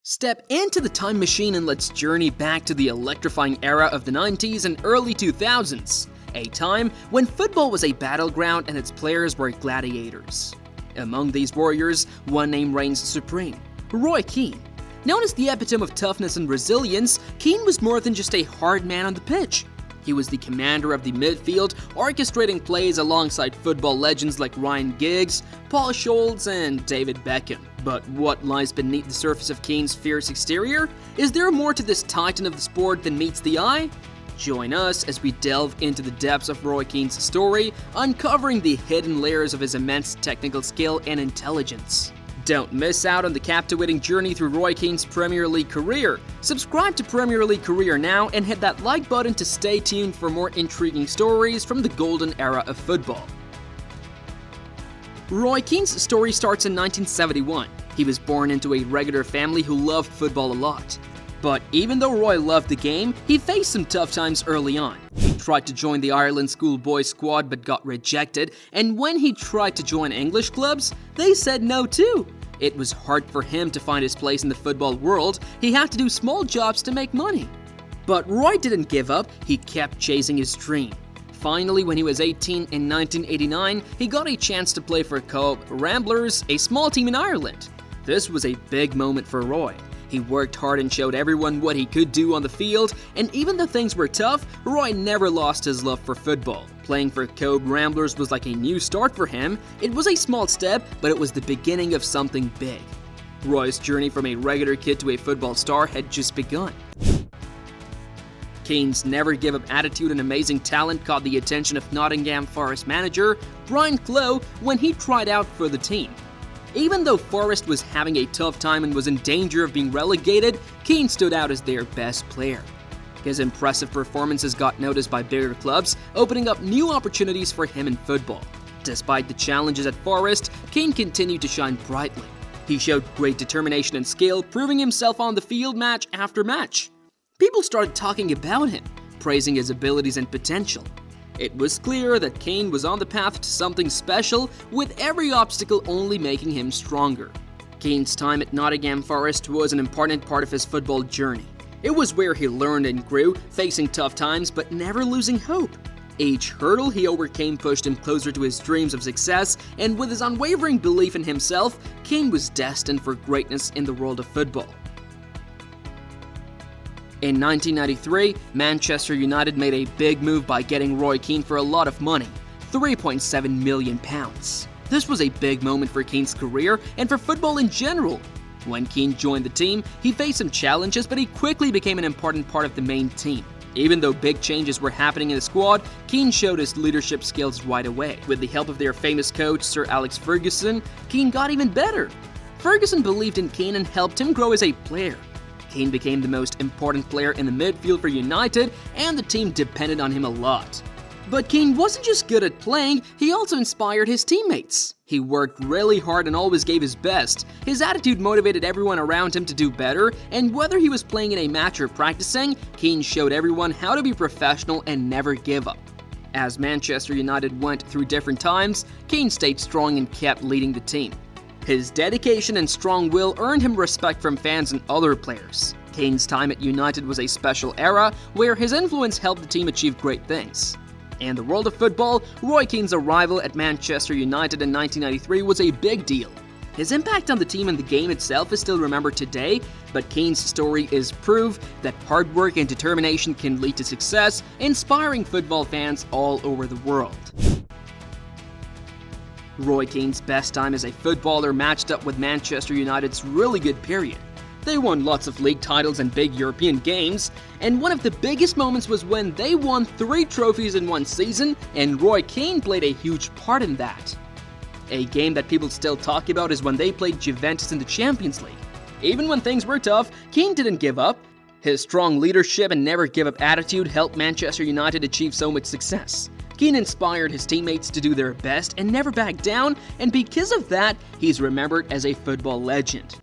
Step into the time machine and let's journey back to the electrifying era of the 90s and early 2000s, a time when football was a battleground and its players were gladiators. Among these warriors, one name reigns supreme: Roy Keane. Known as the epitome of toughness and resilience, Keane was more than just a hard man on the pitch. He was the commander of the midfield, orchestrating plays alongside football legends like Ryan Giggs, Paul Scholes, and David Beckham. But what lies beneath the surface of Keane's fierce exterior? Is there more to this titan of the sport than meets the eye? Join us as we delve into the depths of Roy Keane's story, uncovering the hidden layers of his immense technical skill and intelligence. Don't miss out on the captivating journey through Roy Keane's Premier League career. Subscribe to Premier League Career now and hit that like button to stay tuned for more intriguing stories from the golden era of football. Roy Keane's story starts in 1971. He was born into a regular family who loved football a lot. But even though Roy loved the game, he faced some tough times early on. He tried to join the Ireland schoolboy squad but got rejected, and when he tried to join English clubs, they said no too. It was hard for him to find his place in the football world. He had to do small jobs to make money. But Roy didn't give up, he kept chasing his dream. Finally, when he was 18 in 1989, he got a chance to play for Co Ramblers, a small team in Ireland. This was a big moment for Roy. He worked hard and showed everyone what he could do on the field, and even though things were tough, Roy never lost his love for football. Playing for Co Ramblers was like a new start for him. It was a small step, but it was the beginning of something big. Roy's journey from a regular kid to a football star had just begun. Keane's never-give-up attitude and amazing talent caught the attention of Nottingham Forest manager Brian Clough when he tried out for the team. Even though Forest was having a tough time and was in danger of being relegated, Keane stood out as their best player. His impressive performances got noticed by bigger clubs, opening up new opportunities for him in football. Despite the challenges at Forest, Keane continued to shine brightly. He showed great determination and skill, proving himself on the field match after match. People started talking about him, praising his abilities and potential. It was clear that Keane was on the path to something special, with every obstacle only making him stronger. Keane's time at Nottingham Forest was an important part of his football journey. It was where he learned and grew, facing tough times but never losing hope. Each hurdle he overcame pushed him closer to his dreams of success, and with his unwavering belief in himself, Keane was destined for greatness in the world of football. In 1993, Manchester United made a big move by getting Roy Keane for a lot of money, £3.7 million. This was a big moment for Keane's career and for football in general. When Keane joined the team, he faced some challenges, but he quickly became an important part of the main team. Even though big changes were happening in the squad, Keane showed his leadership skills right away. With the help of their famous coach, Sir Alex Ferguson, Keane got even better. Ferguson believed in Keane and helped him grow as a player. Keane became the most important player in the midfield for United, and the team depended on him a lot. But Keane wasn't just good at playing, he also inspired his teammates. He worked really hard and always gave his best. His attitude motivated everyone around him to do better, and whether he was playing in a match or practicing, Keane showed everyone how to be professional and never give up. As Manchester United went through different times, Keane stayed strong and kept leading the team. His dedication and strong will earned him respect from fans and other players. Keane's time at United was a special era where his influence helped the team achieve great things. In the world of football, Roy Keane's arrival at Manchester United in 1993 was a big deal. His impact on the team and the game itself is still remembered today, but Keane's story is proof that hard work and determination can lead to success, inspiring football fans all over the world. Roy Keane's best time as a footballer matched up with Manchester United's really good period. They won lots of league titles and big European games, and one of the biggest moments was when they won 3 trophies in one season, and Roy Keane played a huge part in that. A game that people still talk about is when they played Juventus in the Champions League. Even when things were tough, Keane didn't give up. His strong leadership and never-give-up attitude helped Manchester United achieve so much success. Keane inspired his teammates to do their best and never back down, and because of that, he's remembered as a football legend.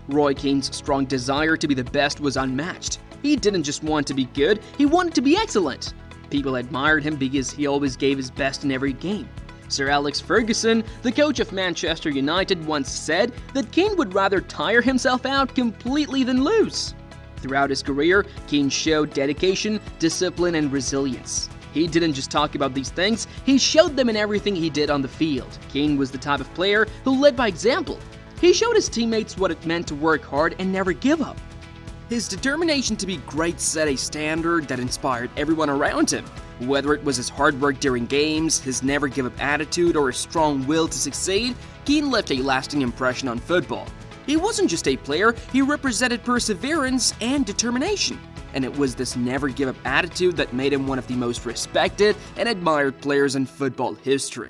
Roy Keane's strong desire to be the best was unmatched. He didn't just want to be good, he wanted to be excellent. People admired him because he always gave his best in every game. Sir Alex Ferguson, the coach of Manchester United, once said that Keane would rather tire himself out completely than lose. Throughout his career, Keane showed dedication, discipline, and resilience. He didn't just talk about these things, he showed them in everything he did on the field. Keane was the type of player who led by example. He showed his teammates what it meant to work hard and never give up. His determination to be great set a standard that inspired everyone around him. Whether it was his hard work during games, his never-give-up attitude, or his strong will to succeed, Keane left a lasting impression on football. He wasn't just a player, he represented perseverance and determination. And it was this never-give-up attitude that made him one of the most respected and admired players in football history.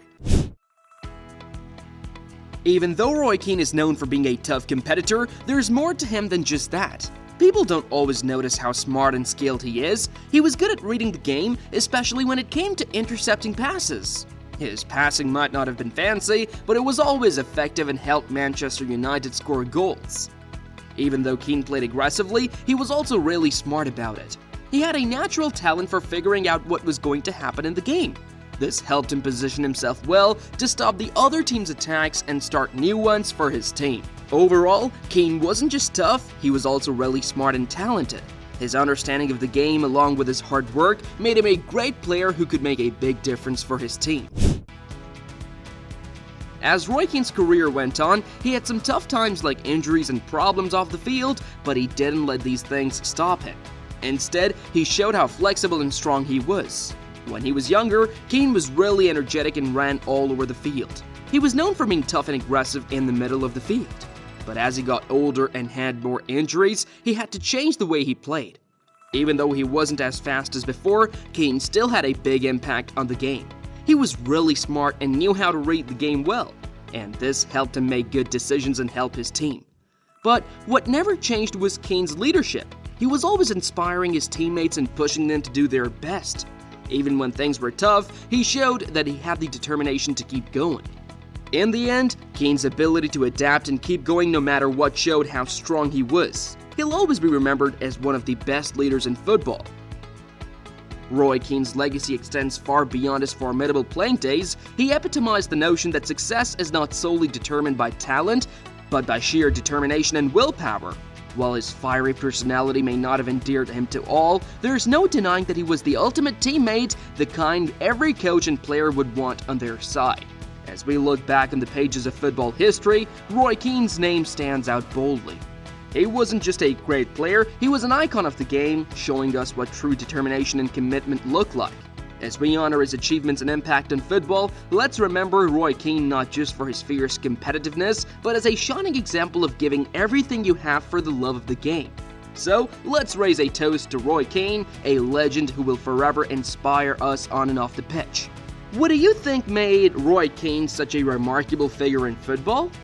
Even though Roy Keane is known for being a tough competitor, there's more to him than just that. People don't always notice how smart and skilled he is. He was good at reading the game, especially when it came to intercepting passes. His passing might not have been fancy, but it was always effective and helped Manchester United score goals. Even though Keane played aggressively, he was also really smart about it. He had a natural talent for figuring out what was going to happen in the game. This helped him position himself well to stop the other team's attacks and start new ones for his team. Overall, Keane wasn't just tough, he was also really smart and talented. His understanding of the game along with his hard work made him a great player who could make a big difference for his team. As Roy Keane's career went on, he had some tough times like injuries and problems off the field, but he didn't let these things stop him. Instead, he showed how flexible and strong he was. When he was younger, Keane was really energetic and ran all over the field. He was known for being tough and aggressive in the middle of the field. But as he got older and had more injuries, he had to change the way he played. Even though he wasn't as fast as before, Keane still had a big impact on the game. He was really smart and knew how to read the game well, and this helped him make good decisions and help his team. But what never changed was Keane's leadership. He was always inspiring his teammates and pushing them to do their best. Even when things were tough, he showed that he had the determination to keep going. In the end, Keane's ability to adapt and keep going no matter what showed how strong he was. He'll always be remembered as one of the best leaders in football. Roy Keane's legacy extends far beyond his formidable playing days. He epitomized the notion that success is not solely determined by talent, but by sheer determination and willpower. While his fiery personality may not have endeared him to all, there's no denying that he was the ultimate teammate, the kind every coach and player would want on their side. As we look back on the pages of football history, Roy Keane's name stands out boldly. He wasn't just a great player, he was an icon of the game, showing us what true determination and commitment look like. As we honor his achievements and impact on football, let's remember Roy Keane not just for his fierce competitiveness, but as a shining example of giving everything you have for the love of the game. So, let's raise a toast to Roy Keane, a legend who will forever inspire us on and off the pitch. What do you think made Roy Keane such a remarkable figure in football?